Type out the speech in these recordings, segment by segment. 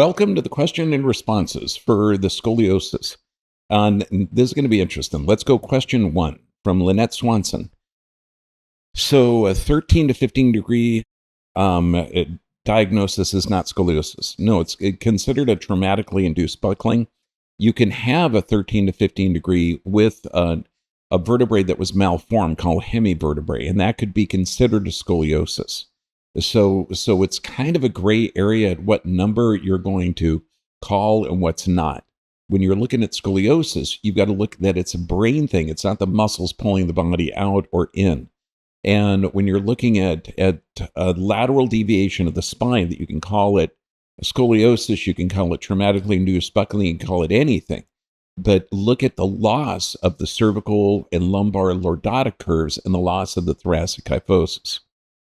welcome to the question and responses for the scoliosis. This is going to be interesting. Let's go question 1 from Lynette Swanson. So a 13 to 15 degree diagnosis is not scoliosis. No, it's considered a traumatically induced buckling. You can have a 13 to 15 degree with a vertebrae that was malformed called hemivertebrae, and that could be considered a scoliosis. So it's kind of a gray area at what number you're going to call and what's not. When you're looking at scoliosis, you've got to look that it's a brain thing. It's not the muscles pulling the body out or in. And when you're looking at a lateral deviation of the spine, that you can call it scoliosis, you can call it traumatically induced buckling, you can call it anything. But look at the loss of the cervical and lumbar lordotic curves and the loss of the thoracic kyphosis.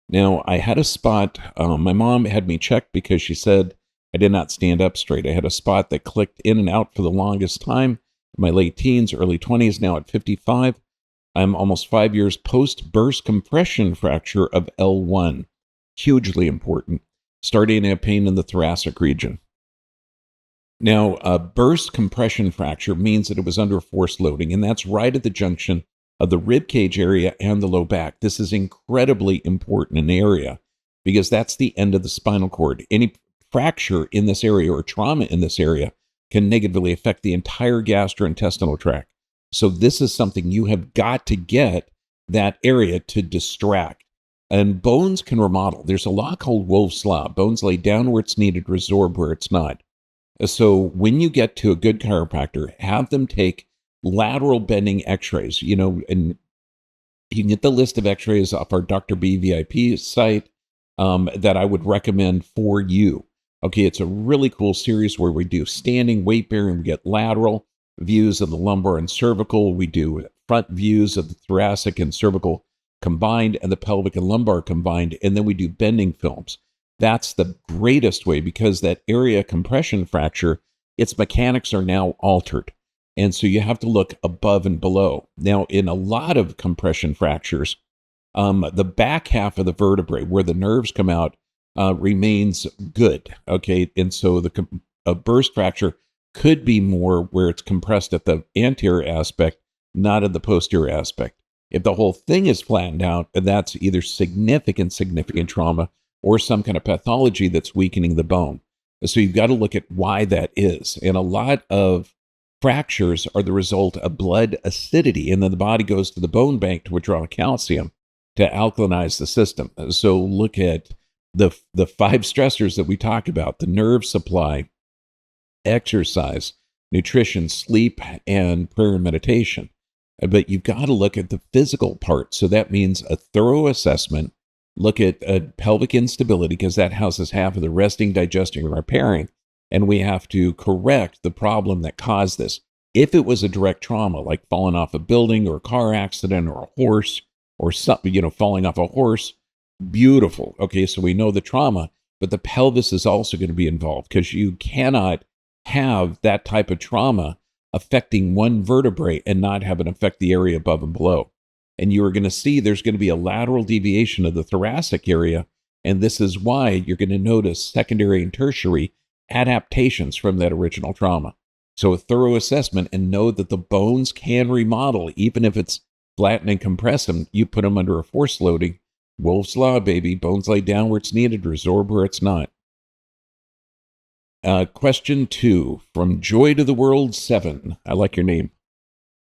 Now, I had a spot, my mom had me checked because she said I did not stand up straight. I had a spot that clicked in and out for the longest time, in my late teens, early 20s, now at 55. I'm almost 5 years post-burst compression fracture of L1. Hugely important. Starting to have pain in the thoracic region. Now, a burst compression fracture means that it was under force loading, and that's right at the junction of the rib cage area and the low back. This is incredibly important an area because that's the end of the spinal cord. Any fracture in this area or trauma in this area can negatively affect the entire gastrointestinal tract. So this is something you have got to get that area to distract. And bones can remodel. There's a law called Wolff's Law. Bones lay down where it's needed, resorb where it's not. So when you get to a good chiropractor, have them take lateral bending x-rays, and you can get the list of x-rays off our Dr. B VIP site that I would recommend for you. Okay, it's a really cool series where we do standing, weight bearing, we get lateral views of the lumbar and cervical, we do front views of the thoracic and cervical combined and the pelvic and lumbar combined, and then we do bending films. That's the greatest way because that area compression fracture, its mechanics are now altered. And so you have to look above and below. Now, in a lot of compression fractures, the back half of the vertebrae where the nerves come out remains good. Okay. And so a burst fracture could be more where it's compressed at the anterior aspect, not at the posterior aspect. If the whole thing is flattened out, that's either significant trauma or some kind of pathology that's weakening the bone. So you've got to look at why that is. And a lot of fractures are the result of blood acidity, and then the body goes to the bone bank to withdraw calcium to alkalinize the system. So look at the 5 stressors that we talk about: the nerve supply, exercise, nutrition, sleep, and prayer and meditation. But you've got to look at the physical part. So that means a thorough assessment. Look at pelvic instability because that houses half of the resting, digesting, and repairing. And we have to correct the problem that caused this. If it was a direct trauma, like falling off a building or a car accident or a horse or something, falling off a horse, beautiful. Okay, so we know the trauma, but the pelvis is also going to be involved because you cannot have that type of trauma affecting one vertebrae and not have it affect the area above and below. And you are going to see there's going to be a lateral deviation of the thoracic area. And this is why you're going to notice secondary and tertiary adaptations from that original trauma. So a thorough assessment and know that the bones can remodel, even if it's flatten and compress them. You put them under a force loading. Wolff's Law, baby. Bones lay down where it's needed, resorb where it's not. Question 2 from Joy to the World 7. I like your name.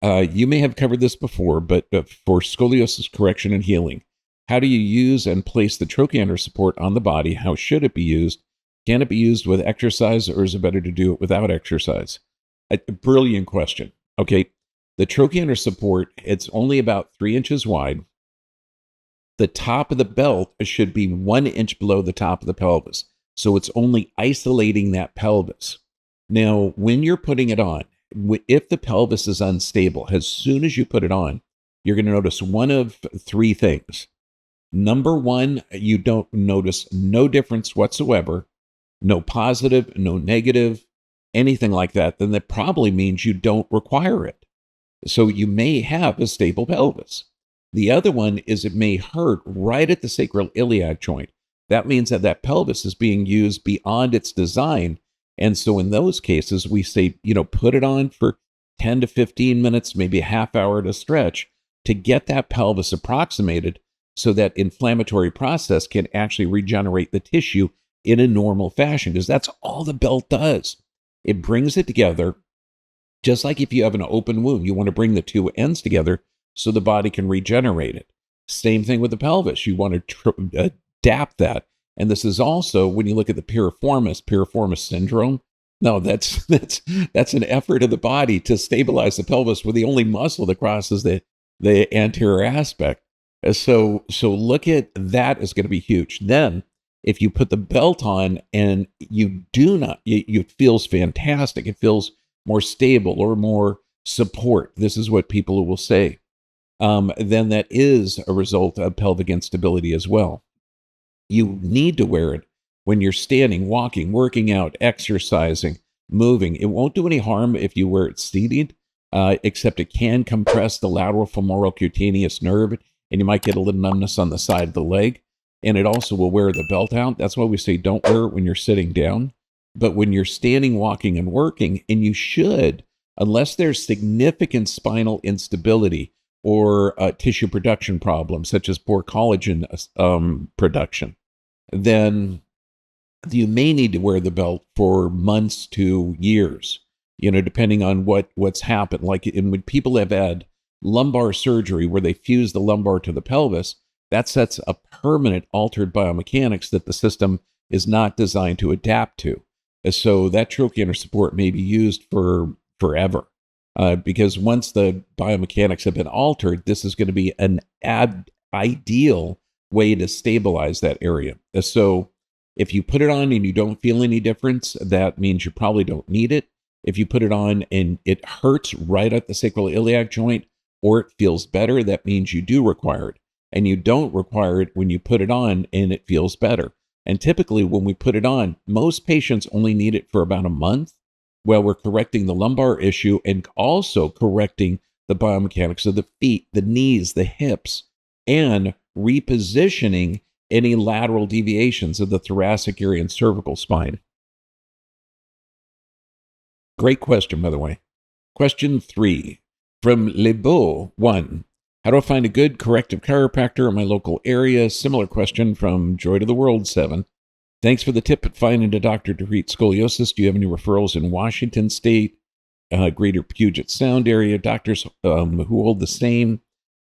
You may have covered this before, but for scoliosis correction and healing, how do you use and place the trochanter support on the body? How should it be used? Can it be used with exercise, or is it better to do it without exercise? A brilliant question. Okay, the trochanter support, it's only about 3 inches wide. The top of the belt should be 1 inch below the top of the pelvis. So it's only isolating that pelvis. Now, when you're putting it on, if the pelvis is unstable, as soon as you put it on, you're going to notice one of 3 things. Number 1, you don't notice no difference whatsoever, no positive, no negative, anything like that. Then that probably means you don't require it. So you may have a stable pelvis. The other one is it may hurt right at the sacral iliac joint. That means that pelvis is being used beyond its design, And so in those cases, we say, put it on for 10 to 15 minutes, maybe a half hour to stretch to get that pelvis approximated so that inflammatory process can actually regenerate the tissue in a normal fashion, because that's all the belt does. It brings it together. Just like if you have an open wound, you want to bring the two ends together so the body can regenerate it. Same thing with the pelvis. You want to adapt that. And this is also, when you look at the piriformis syndrome, no, that's an effort of the body to stabilize the pelvis with the only muscle that crosses the anterior aspect. So look at that is going to be huge. Then if you put the belt on and you do not, it feels fantastic. It feels more stable or more support. This is what people will say. Then that is a result of pelvic instability as well. You need to wear it when you're standing, walking, working out, exercising, moving. It won't do any harm if you wear it seated, except it can compress the lateral femoral cutaneous nerve, and you might get a little numbness on the side of the leg. And it also will wear the belt out. That's why we say don't wear it when you're sitting down. But when you're standing, walking, and working, and you should, unless there's significant spinal instability or tissue production problems, such as poor collagen production, then you may need to wear the belt for months to years, depending on what's happened. Like when people have had lumbar surgery where they fuse the lumbar to the pelvis, that sets a permanent altered biomechanics that the system is not designed to adapt to. So that trochanter support may be used for forever. Because once the biomechanics have been altered, this is going to be an ideal way to stabilize that area. So if you put it on and you don't feel any difference, that means you probably don't need it. If you put it on and it hurts right at the sacroiliac joint or it feels better, that means you do require it. And you don't require it when you put it on and it feels better. And typically when we put it on, most patients only need it for about a month while we're correcting the lumbar issue and also correcting the biomechanics of the feet, the knees, the hips, and repositioning any lateral deviations of the thoracic area and cervical spine. Great question, by the way. Question 3 from Lebeau 1. How do I find a good corrective chiropractor in my local area? Similar question from Joy to the World 7. Thanks for the tip at finding a doctor to treat scoliosis. Do you have any referrals in Washington State, greater Puget Sound area, doctors who hold the same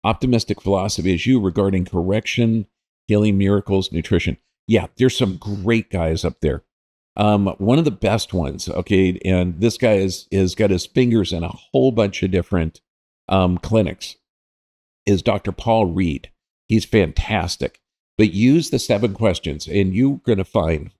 optimistic philosophy as you regarding correction, healing miracles, nutrition? Yeah, there's some great guys up there. One of the best ones, okay, and this guy has got his fingers in a whole bunch of different clinics, is Dr. Paul Reed. He's fantastic. But use the 7 questions, and you're going to find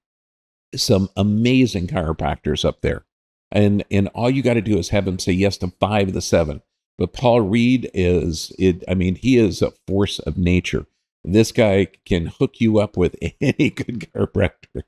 some amazing chiropractors up there. And all you got to do is have him say yes to 5 of the 7. But Paul Reed he is a force of nature. This guy can hook you up with any good chiropractor.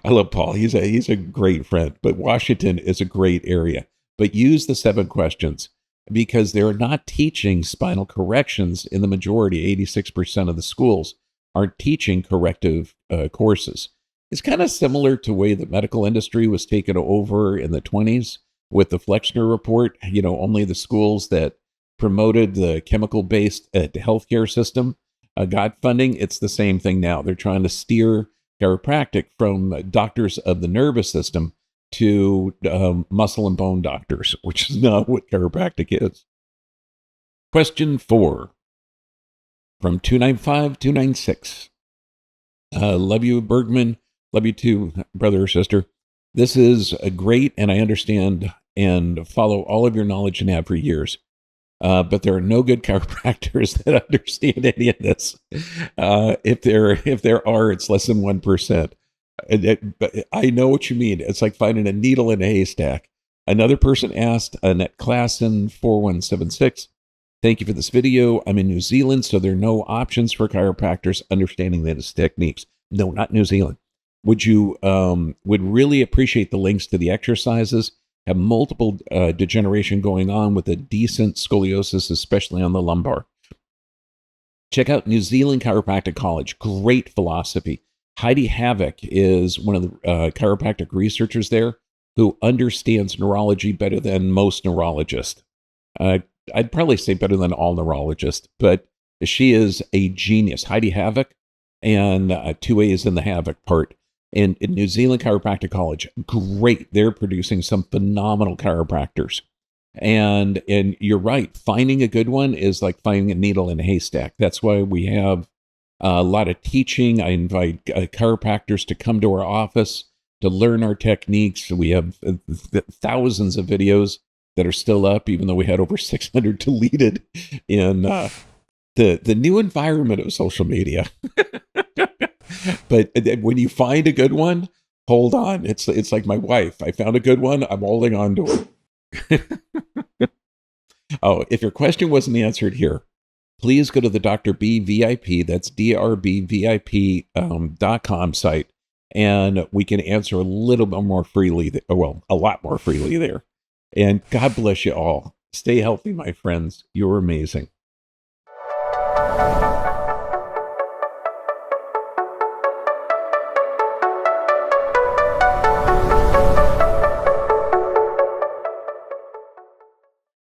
I love Paul. He's a great friend. But Washington is a great area. But use the 7 questions, because they're not teaching spinal corrections in the majority. 86% of the schools aren't teaching corrective courses. It's kind of similar to the way the medical industry was taken over in the 20s with the Flexner Report. Only the schools that promoted the chemical-based healthcare system got funding. It's the same thing now. They're trying to steer chiropractic from doctors of the nervous system to muscle and bone doctors, which is not what chiropractic is. Question 4 from 295-296. Love you, Bergman. Love you too, brother or sister. This is great, and I understand and follow all of your knowledge and have for years. But there are no good chiropractors that understand any of this. If there are, it's less than 1%. But I know what you mean. It's like finding a needle in a haystack. Another person asked, Annette Klassen 4176. Thank you for this video. I'm in New Zealand, so there are no options for chiropractors understanding these techniques. No, not New Zealand. Would really appreciate the links to the exercises. Have multiple degeneration going on with a decent scoliosis, especially on the lumbar. Check out New Zealand Chiropractic College. Great philosophy. Heidi Havoc is one of the chiropractic researchers there. who understands neurology better than most neurologists. Uh, I'd probably say better than all neurologists, but she is a genius. Heidi Havoc, and two A's in the Havoc part. And in New Zealand Chiropractic College, great. They're producing some phenomenal chiropractors. And you're right. Finding a good one is like finding a needle in a haystack. That's why we have a lot of teaching. I invite chiropractors to come to our office to learn our techniques. We have thousands of videos that are still up, even though we had over 600 deleted in the new environment of social media. But when you find a good one, hold on. It's like my wife. I found a good one. I'm holding on to it. Oh, if your question wasn't answered here, please go to the Dr. B VIP, that's drbvip.com site, and we can answer a little bit more freely. Well, a lot more freely there. And God bless you all. Stay healthy, my friends. You're amazing.